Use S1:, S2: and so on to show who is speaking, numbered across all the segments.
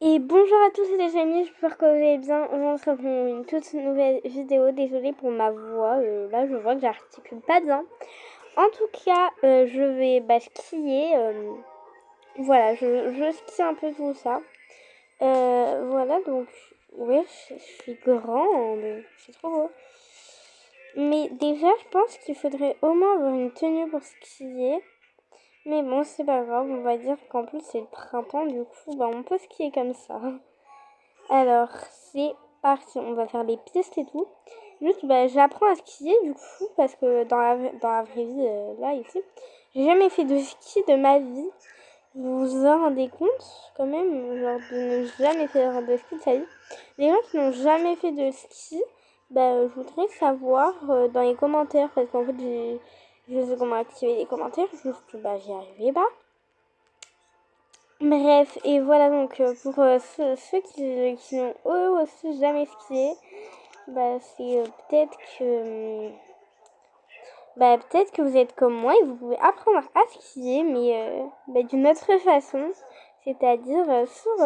S1: Et bonjour à tous les amis, j'espère que vous allez bien. Aujourd'hui on se retrouve pour une toute nouvelle vidéo. Désolée pour ma voix, là je vois que j'articule pas bien. En tout cas, je vais skier. Voilà, je skie un peu tout ça. Voilà, donc, ouais, je suis grande, c'est trop beau. Mais déjà, je pense qu'il faudrait au moins avoir une tenue pour skier. Mais bon, c'est pas grave, on va dire qu'en plus c'est le printemps, du coup, on peut skier comme ça. Alors, c'est parti, on va faire les pistes et tout. Juste, j'apprends à skier du coup, parce que dans la vraie vie, là, ici, j'ai jamais fait de ski de ma vie. Vous vous en rendez compte, quand même, genre de ne jamais faire de ski de sa vie. Les gens qui n'ont jamais fait de ski, je voudrais savoir dans les commentaires, parce qu'en fait, je sais comment activer les commentaires, juste, j'y arrivais pas. Bref, et voilà donc pour ceux qui n'ont eux aussi jamais skié, c'est peut-être que vous êtes comme moi et vous pouvez apprendre à skier, mais d'une autre façon, c'est-à-dire sur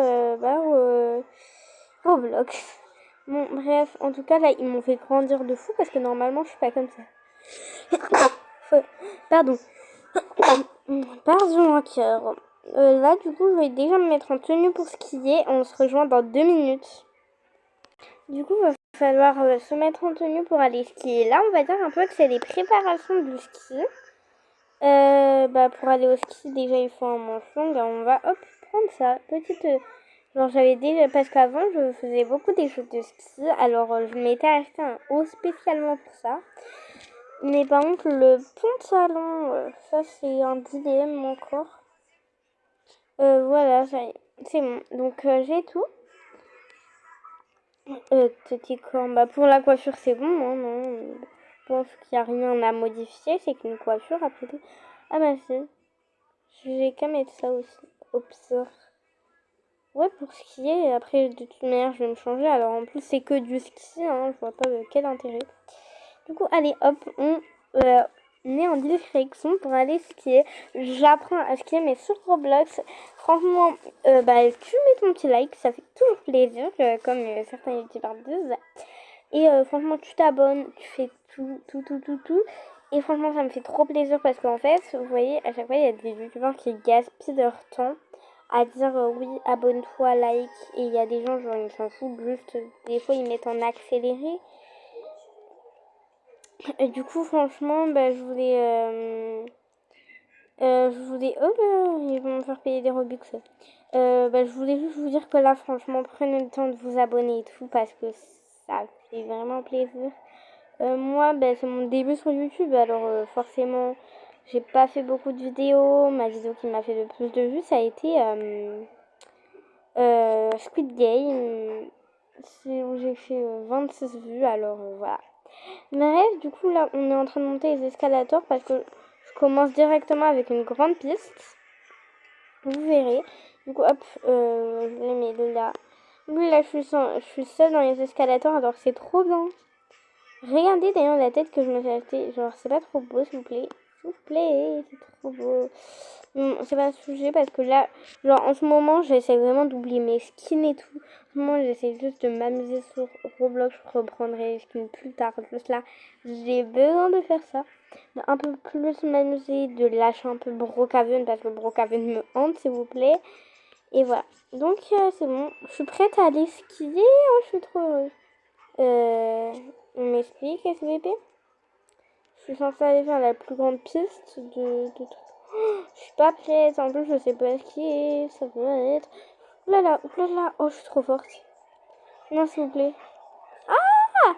S1: Roblox. Bon, bref, en tout cas là ils m'ont fait grandir de fou parce que normalement je suis pas comme ça. Pardon. Pardon, cœur. Là, du coup, je vais déjà me mettre en tenue pour skier. On se rejoint dans 2 minutes. Du coup, il va falloir se mettre en tenue pour aller skier. Là, on va dire un peu que c'est les préparations du ski. Pour aller au ski, déjà, il faut un manche long. On va, prendre ça. Petite... genre, j'avais déjà... Parce qu'avant, je faisais beaucoup des choses de ski. Alors, je m'étais acheté un haut spécialement pour ça. Mais par contre, le pantalon, ça, c'est un dilemme encore. Voilà, c'est bon. Donc j'ai tout. Petit corps, pour la coiffure c'est bon, hein, non. Je pense qu'il n'y a rien à modifier, c'est qu'une coiffure après tout. Ah si, j'ai qu'à mettre ça aussi. Observe. Ouais, pour skier, et après de toute manière je vais me changer. Alors en plus c'est que du ski, hein, je vois pas quel intérêt. Du coup, allez hop, on est en direction pour aller skier. J'apprends à skier, mais sur Roblox, franchement, tu mets ton petit like, ça fait toujours plaisir, comme certains youtubeurs disent. Et franchement, tu t'abonnes, tu fais tout. Et franchement, ça me fait trop plaisir parce qu'en fait, vous voyez, à chaque fois, il y a des youtubeurs qui gaspillent leur temps à dire oui, abonne-toi, like. Et il y a des gens, genre, ils s'en foutent, juste, des fois, ils mettent en accéléré. Et du coup, franchement, ils vont me faire payer des Robux. Je voulais juste vous dire que là, franchement, prenez le temps de vous abonner et tout parce que ça fait vraiment plaisir. Moi, c'est mon début sur YouTube, alors forcément, j'ai pas fait beaucoup de vidéos. Ma vidéo qui m'a fait le plus de vues, ça a été Squid Game. C'est où j'ai fait 26 vues, alors voilà. Bref, du coup, là, on est en train de monter les escalators parce que je commence directement avec une grande piste. Vous verrez. Du coup, hop, je les mets là. Oui, là, je suis seule dans les escalators, alors c'est trop bien. Regardez d'ailleurs la tête que je me suis achetée. Genre, c'est pas trop beau, s'il vous plaît. S'il vous plaît, c'est trop beau. C'est pas un sujet parce que là, genre, en ce moment, j'essaie vraiment d'oublier mes skins et tout. En ce moment, j'essaie juste de m'amuser sur Roblox. Je reprendrai les skins plus tard. Juste là, j'ai besoin de faire ça. Un peu plus m'amuser, de lâcher un peu Brookhaven parce que Brookhaven me hante, s'il vous plaît. Et voilà. Donc, c'est bon. Je suis prête à aller skier. Oh, je suis trop heureuse. On m'explique, SVP. Je suis censée aller faire la plus grande piste de trucs. Oh, je suis pas prête. En plus, je sais pas skier. Ça peut être. Oulala, oulala. Oh, je suis trop forte. Non, s'il vous plaît. Ah!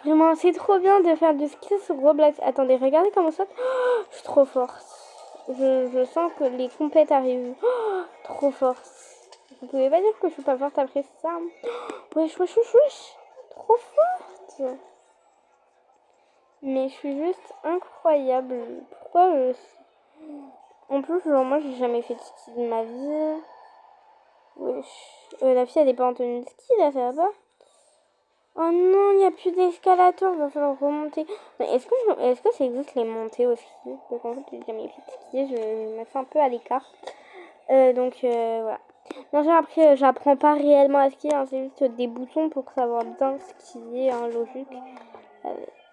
S1: Vraiment, c'est trop bien de faire du ski sur Roblox. Attendez, regardez comment ça. Oh, je suis trop forte. Je sens que les compètes arrivent. Oh, trop forte. Vous pouvez pas dire que je suis pas forte après ça. Wesh, wesh, wesh, wesh. Trop forte. Mais je suis juste incroyable. Pourquoi En plus, genre, moi, j'ai jamais fait de ski de ma vie. Wesh. La fille, elle est pas en tenue de ski, là, ça va pas? Oh non, il n'y a plus d'escalator, il va falloir remonter. Est-ce que ça existe les montées au ski? Parce qu'en fait, j'ai jamais fait de ski, je me fais un peu à l'écart. Voilà. Bien sûr, après, j'apprends pas réellement à skier, hein, c'est juste des boutons pour savoir bien skier, hein, logique.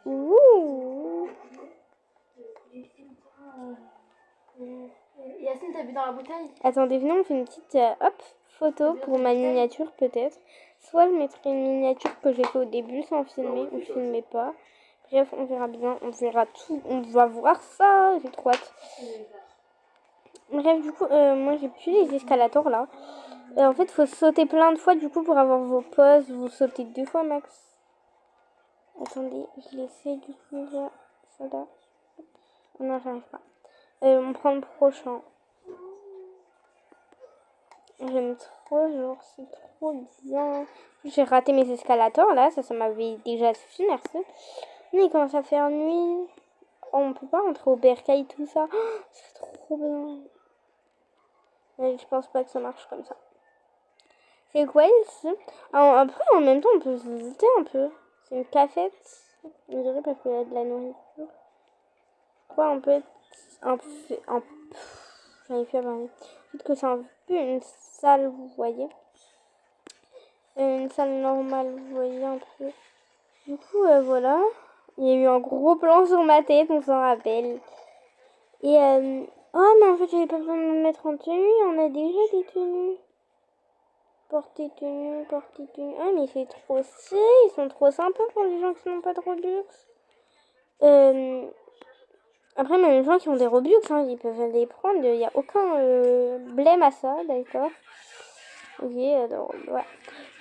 S1: Ouh.
S2: Yacine, t'as bu dans la bouteille?
S1: Attendez, venez, on fait une petite hop, photo pour ma miniature peut-être. Soit je mettrai une miniature que j'ai fait au début sans filmer, ou je filmais pas. Bref, on verra bien, on verra tout, on va voir ça, j'ai trop hâte. Bref, du coup, moi j'ai plus les escalators là. En fait, faut sauter plein de fois du coup pour avoir vos poses. Vous sautez 2 fois max. Attendez, je l'essaie du coup là. Ça là. Oh non, j'arrive pas. On prend le prochain. J'aime trop, genre c'est trop bien. J'ai raté mes escalators là, ça m'avait déjà suffi, merci. Mais il commence à faire nuit. Oh, on peut pas rentrer au bercail tout ça. Oh, c'est trop bien. Mais je pense pas que ça marche comme ça. C'est quoi ici? Alors, après, en même temps, on peut se visiter un peu. C'est une cafette. On dirait parce qu'il y a de la nourriture. Je crois un peu un peu. J'arrive plus à parler. Peut-être que c'est un peu une salle, vous voyez. Une salle normale, vous voyez un peu. Du coup, voilà. Il y a eu un gros plan sur ma tête, on s'en rappelle. Et oh, mais en fait, j'avais pas besoin de me mettre en tenue. On a déjà des tenues. Porter tenue, porter tenue. Ah, mais c'est trop stylé. Ils sont trop sympas pour les gens qui n'ont pas de Robux. Après, même les gens qui ont des Robux, hein, ils peuvent les prendre. Il n'y a aucun blême à ça, d'accord. Ok, alors, voilà.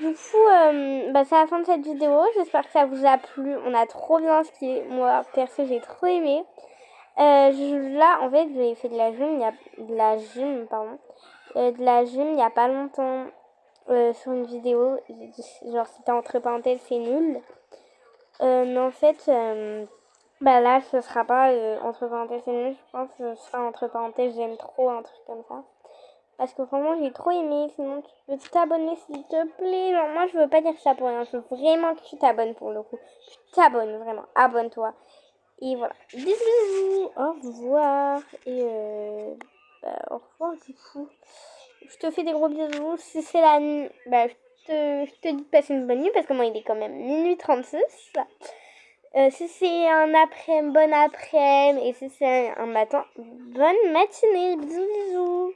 S1: Du coup, bah, c'est la fin de cette vidéo. J'espère que ça vous a plu. On a trop bien skié. Moi, perso, j'ai trop aimé. Là, en fait, j'ai fait de la gym, de la gym il y a pas longtemps. Sur une vidéo, genre c'était entre parenthèses, c'est nul. Mais en fait, bah là, ce sera pas entre parenthèses, c'est nul. Je pense que ce sera entre parenthèses, j'aime trop, un truc comme ça. Parce que vraiment, j'ai trop aimé. Sinon, tu peux t'abonner s'il te plaît. Genre, moi, je veux pas dire ça pour rien. Je veux vraiment que tu t'abonnes pour le coup. Tu t'abonnes, vraiment. Abonne-toi. Et voilà. Bisous, bisous. Au revoir. Et bah, au revoir, du coup. Je te fais des gros bisous. Si c'est la nuit, bah, je te dis de passer une bonne nuit parce que moi, il est quand même minuit 36. Si c'est un après-midi, bon après-midi. Et si c'est un matin, bonne matinée. Bisous, bisous.